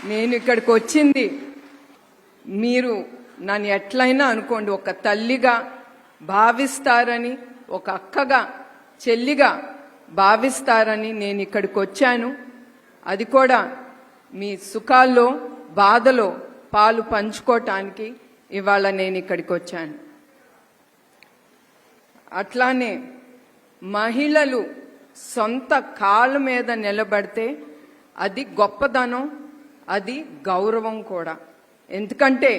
నేను ఇక్కడికి వచ్చింది మీరు నన్ను ఎట్లయినా అనుకోండి, ఒక తల్లిగా భావిస్తారని, ఒక అక్కగా చెల్లిగా భావిస్తారని నేను ఇక్కడికి వచ్చాను. అది కూడా మీ సుఖాల్లో బాధలో పాలు పంచుకోవటానికి ఇవాళ నేను ఇక్కడికి వచ్చాను. అట్లానే మహిళలు సొంత కాళ్ళ మీద నిలబడితే అది గొప్పదనం, అది గౌరవం కూడా. ఎందుకంటే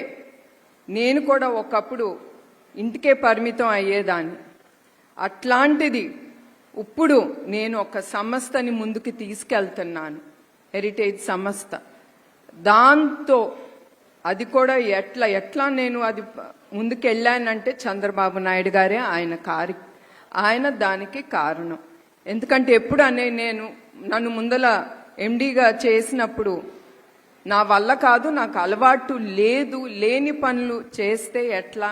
నేను కూడా ఒకప్పుడు ఇంటికే పరిమితం అయ్యేదాన్ని. అట్లాంటిది ఇప్పుడు నేను ఒక సంస్థని ముందుకు తీసుకెళ్తున్నాను, హెరిటేజ్ సంస్థ. దాంతో అది కూడా ఎట్లా నేను అది ముందుకు వెళ్ళానంటే చంద్రబాబు నాయుడు గారే ఆయన దానికి కారణం. ఎందుకంటే ఎప్పుడు నేను నన్ను ముందల ఎండీగా చేసినప్పుడు నా వల్ల కాదు, నాకు అలవాటు లేదు, లేని పనులు చేస్తే ఎట్లా,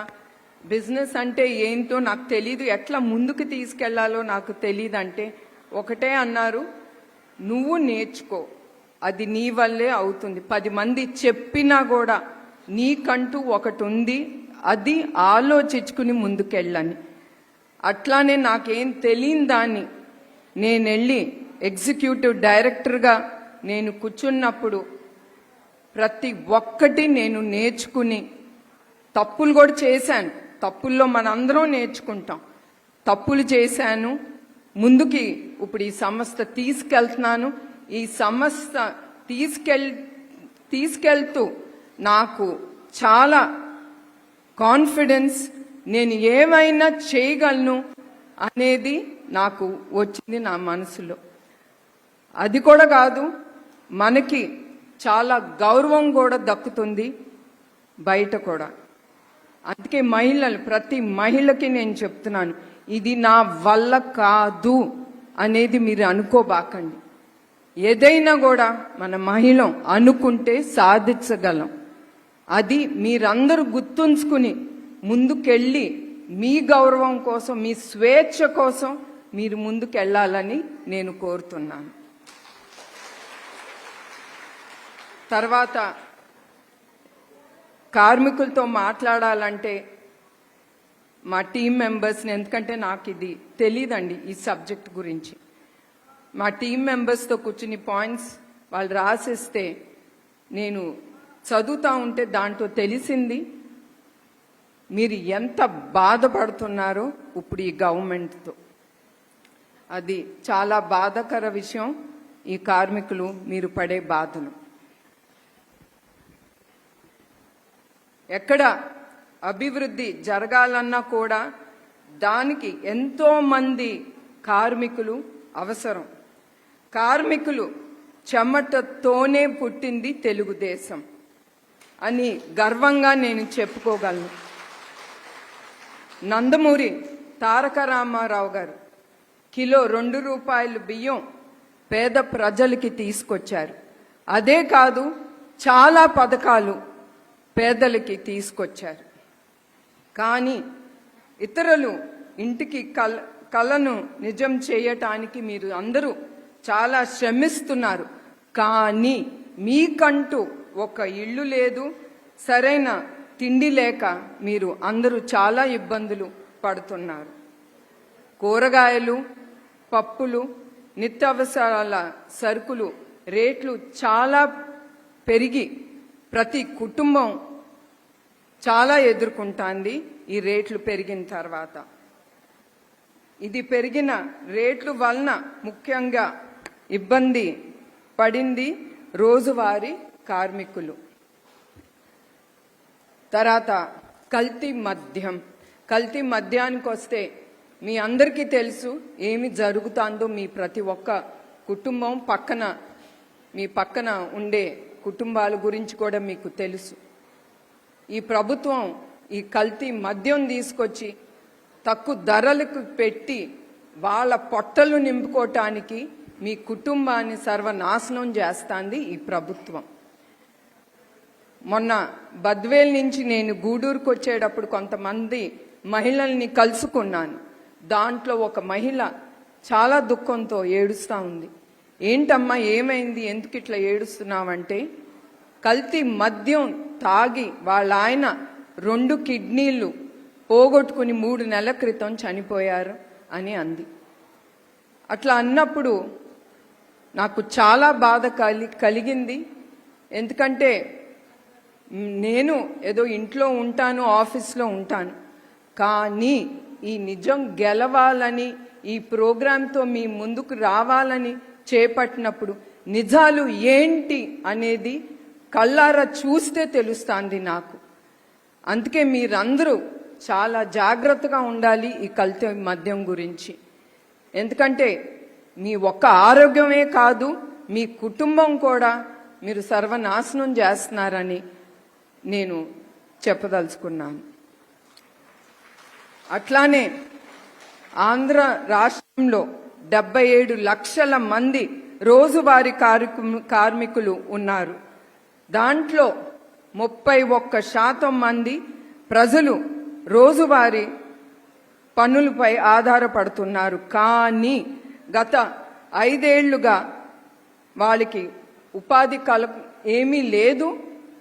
బిజినెస్ అంటే ఏంటో నాకు తెలీదు, ఎట్లా ముందుకు తీసుకెళ్లాలో నాకు తెలీదు అంటే ఒకటే అన్నారు, నువ్వు నేర్చుకో, అది నీ వల్లే అవుతుంది. 10 మంది చెప్పినా కూడా నీకంటూ ఒకటి ఉంది, అది ఆలోచించుకుని ముందుకెళ్ళని. అట్లానే నాకేం తెలియని దాన్ని నేను వెళ్ళి ఎగ్జిక్యూటివ్ డైరెక్టర్గా నేను కూర్చున్నప్పుడు ప్రతి ఒక్కటి నేను నేర్చుకుని, తప్పులు కూడా చేశాను, తప్పుల్లో మనందరం నేర్చుకుంటాం, తప్పులు చేశాను, ముందుకి ఇప్పుడు ఈ సంస్థ తీసుకెళ్తున్నాను. ఈ సంస్థ తీసుకెళ్తూ నాకు చాలా కాన్ఫిడెన్స్, నేను ఏమైనా చేయగలను అనేది నాకు వచ్చింది నా మనసులో. అది కూడా కాదు, మనకి చాలా గౌరవం కూడా దక్కుతుంది బయట కూడా. అందుకే మహిళలు, ప్రతి మహిళకి నేను చెప్తున్నాను, ఇది నా వల్ల కాదు అనేది మీరు అనుకోబాకండి. ఏదైనా కూడా మన మహిళ అనుకుంటే సాధించగలం. అది మీరందరూ గుర్తుంచుకుని ముందుకెళ్ళి మీ గౌరవం కోసం, మీ స్వేచ్ఛ కోసం మీరు ముందుకెళ్ళాలని నేను కోరుతున్నాను. తర్వాత కార్మికులతో మాట్లాడాలంటే మా టీం మెంబర్స్ని, ఎందుకంటే నాకు ఇది తెలీదండి ఈ సబ్జెక్ట్ గురించి, మా టీం మెంబర్స్తో కూర్చుని పాయింట్స్ వాళ్ళు రాసిస్తే నేను చదువుతూ ఉంటే దాంట్లో తెలిసింది మీరు ఎంత బాధపడుతున్నారో ఇప్పుడు ఈ గవర్నమెంట్తో. అది చాలా బాధాకర విషయం, ఈ కార్మికులు మీరు పడే బాధలు. ఎక్కడ అభివృద్ధి జరగాలన్నా కూడా దానికి ఎంతో మంది కార్మికులు అవసరం. కార్మికులు చెమటతోనే పుట్టింది తెలుగుదేశం అని గర్వంగా నేను చెప్పుకోగలను. నందమూరి తారక రామారావు గారు కిలో 2 రూపాయలు బియ్యం పేద ప్రజలకి తీసుకొచ్చారు. అదే కాదు, చాలా పథకాలు పేదలకి తీసుకొచ్చారు. కానీ ఇతరులు ఇంటికి కలను నిజం చేయటానికి మీరు అందరూ చాలా శ్రమిస్తున్నారు. కానీ మీకంటూ ఒక ఇల్లు లేదు, సరైన తిండి లేక మీరు అందరూ చాలా ఇబ్బందులు పడుతున్నారు. కూరగాయలు, పప్పులు, నిత్యావసరాల సరుకులు రేట్లు చాలా పెరిగి ప్రతి కుటుంబం చాలా ఎదుర్కొంటుంది ఈ రేట్లు పెరిగిన తర్వాత. ఇది పెరిగిన రేట్ల వలన ముఖ్యంగా ఇబ్బంది పడింది రోజువారీ కార్మికులు. తర్వాత కల్తీ మద్యానికి వస్తే మీ అందరికీ తెలుసు ఏమి జరుగుతుందో. మీ ప్రతి ఒక్క కుటుంబం మీ పక్కన ఉండే కుటుంబాల గురించి కూడా మీకు తెలుసు. ఈ ప్రభుత్వం ఈ కల్తీ మద్యం తీసుకొచ్చి తక్కువ ధరలకు పెట్టి వాళ్ళ పొట్టలు నింపుకోవటానికి మీ కుటుంబాన్ని సర్వనాశనం చేస్తుంది ఈ ప్రభుత్వం. మొన్న బద్వేల్ నుంచి నేను గూడూరుకు వచ్చేటప్పుడు కొంతమంది మహిళల్ని కలుసుకున్నాను. దాంట్లో ఒక మహిళ చాలా దుఃఖంతో ఏడుస్తూ ఉంది. ఏంటమ్మా ఏమైంది, ఎందుకు ఇట్లా ఏడుస్తున్నావంటే, కల్తీ మద్యం తాగి వాళ్ళ ఆయన 2 కిడ్నీలు పోగొట్టుకుని 3 నెలల క్రితం చనిపోయారు అని అంది. అట్లా అన్నప్పుడు నాకు చాలా బాధ కలిగింది. ఎందుకంటే నేను ఏదో ఇంట్లో ఉంటాను, ఆఫీస్లో ఉంటాను, కానీ ఈ నిజం గెలవాలని, ఈ ప్రోగ్రాంతో మీ ముందుకు రావాలని చేపట్టినప్పుడు నిజాలు ఏంటి అనేది కళ్ళారా చూస్తే తెలుస్తుంది నాకు. అందుకే మీరందరూ చాలా జాగ్రత్తగా ఉండాలి ఈ కల్తీ మద్యం గురించి. ఎందుకంటే మీ ఒక్క ఆరోగ్యమే కాదు, మీ కుటుంబం కూడా మీరు సర్వనాశనం చేస్తున్నారని నేను చెప్పదలుచుకున్నాను. అట్లానే ఆంధ్ర రాష్ట్రంలో 77 లక్షల మంది రోజువారీ కార్మికులు ఉన్నారు. దాంట్లో 31% మంది ప్రజలు రోజువారీ పన్నులపై ఆధారపడుతున్నారు. కానీ గత 5 ఏళ్లుగా వాళ్ళకి ఉపాధి ఏమీ లేదు,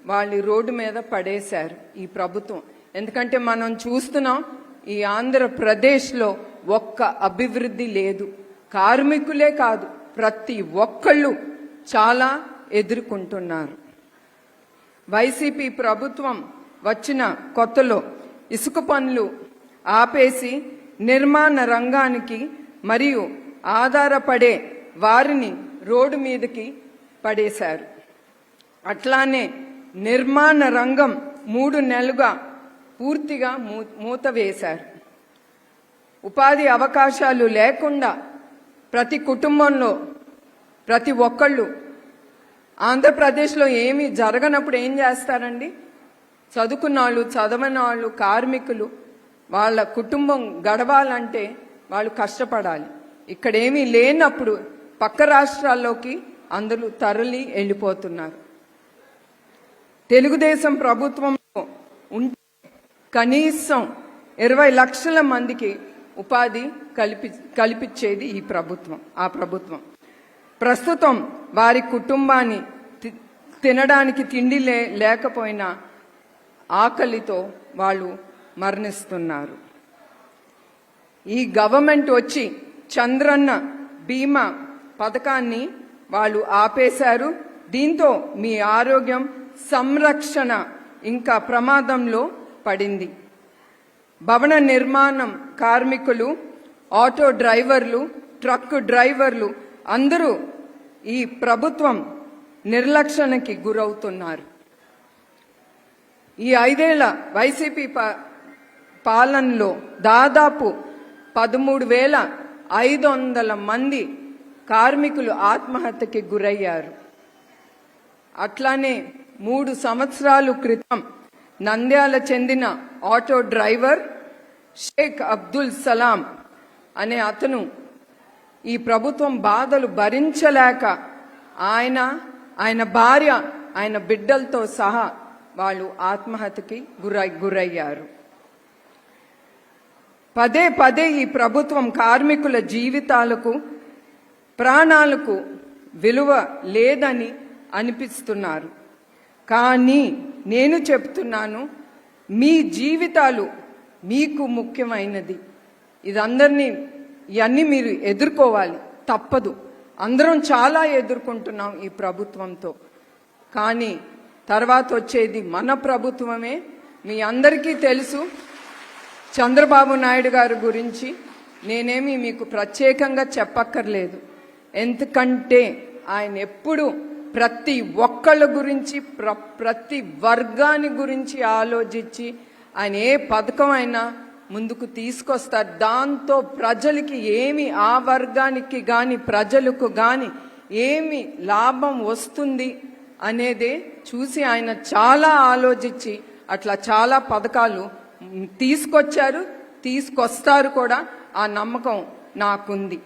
వాళ్ళు రోడ్డు మీద పడేశారు ఈ ప్రభుత్వం. ఎందుకంటే మనం చూస్తున్నాం ఈ ఆంధ్రప్రదేశ్లో ఒక్క అభివృద్ధి లేదు. కార్మికులే కాదు, ప్రతి ఒక్కళ్ళు చాలా ఎదుర్కొంటున్నారు. వైసీపీ ప్రభుత్వం వచ్చిన కొత్తలో ఇసుక పనులు ఆపేసి నిర్మాణ రంగానికి మరియు ఆధారపడే వారిని రోడ్డు మీదకి పడేశారు. అట్లానే నిర్మాణ రంగం 3 నెలలుగా పూర్తిగా మూతవేశారు. ఉపాధి అవకాశాలు లేకుండా ప్రతి కుటుంబంలో ప్రతి ఒక్కళ్ళు ఆంధ్రప్రదేశ్లో ఏమీ జరగనప్పుడు ఏం చేస్తారండి? చదువుకున్న వాళ్ళు, చదవని వాళ్ళు, కార్మికులు వాళ్ళ కుటుంబం గడవాలంటే వాళ్ళు కష్టపడాలి. ఇక్కడేమీ లేనప్పుడు పక్క రాష్ట్రాల్లోకి అందరూ తరలి వెళ్ళిపోతున్నారు. తెలుగుదేశం ప్రభుత్వంలో ఉంటే కనీసం 20 లక్షల మందికి ఉపాధి కల్పించేది ఈ ప్రభుత్వం, ఆ ప్రభుత్వం. ప్రస్తుతం వారి కుటుంబాన్ని తినడానికి తిండి లేకపోయినా ఆకలితో వాళ్ళు మరణిస్తున్నారు. ఈ గవర్నమెంట్ వచ్చి చంద్రన్న బీమా పథకాన్ని వాళ్ళు ఆపేశారు. దీంతో మీ ఆరోగ్యం సంరక్షణ ఇంకా ప్రమాదంలో పడింది. భవన నిర్మాణం కార్మికులు, ఆటో డ్రైవర్లు, ట్రక్ డ్రైవర్లు అందరూ ఈ ప్రభుత్వం నిర్లక్ష్యానికి గురవుతున్నారు. ఈ 5 ఏళ్ల వైసీపీ పాలనలో దాదాపు 13,500 మంది కార్మికులు ఆత్మహత్యకి గురయ్యారు. అట్లానే 3 సంవత్సరాల క్రితం నంద్యాల చెందిన ఆటో డ్రైవర్ షేక్ అబ్దుల్ సలాం అనే అతను ఈ ప్రభుత్వం బాధలు భరించలేక ఆయన భార్య, ఆయన బిడ్డలతో సహా వాళ్ళు ఆత్మహత్యకి గురయ్యారు. పదే పదే ఈ ప్రభుత్వం కార్మికుల జీవితాలకు, ప్రాణాలకు విలువ లేదని అనిపిస్తున్నారు. కానీ నేను చెప్తున్నాను, మీ జీవితాలు మీకు ముఖ్యమైనది. ఇవన్నీ మీరు ఎదుర్కోవాలి, తప్పదు. అందరం చాలా ఎదుర్కొంటున్నాం ఈ ప్రభుత్వంతో. కానీ తర్వాత వచ్చేది మన ప్రభుత్వమే. మీ అందరికీ తెలుసు చంద్రబాబు నాయుడు గారి గురించి నేనేమి మీకు ప్రత్యేకంగా చెప్పక్కర్లేదు. ఎందుకంటే ఆయన ఎప్పుడు ప్రతి ఒక్కళ్ళ గురించి, ప్రతి వర్గాని గురించి ఆలోచించి ఆయన ఏ పథకం అయినా ముందుకు తీసుకొస్తారు. దాంతో ప్రజలకి ఏమి, ఆ వర్గానికి కానీ ప్రజలకు కానీ ఏమి లాభం వస్తుంది అనేదే చూసి ఆయన చాలా ఆలోచించి అట్లా చాలా పథకాలు తీసుకొచ్చారు, తీసుకొస్తారు కూడా. ఆ నమ్మకం నాకుంది.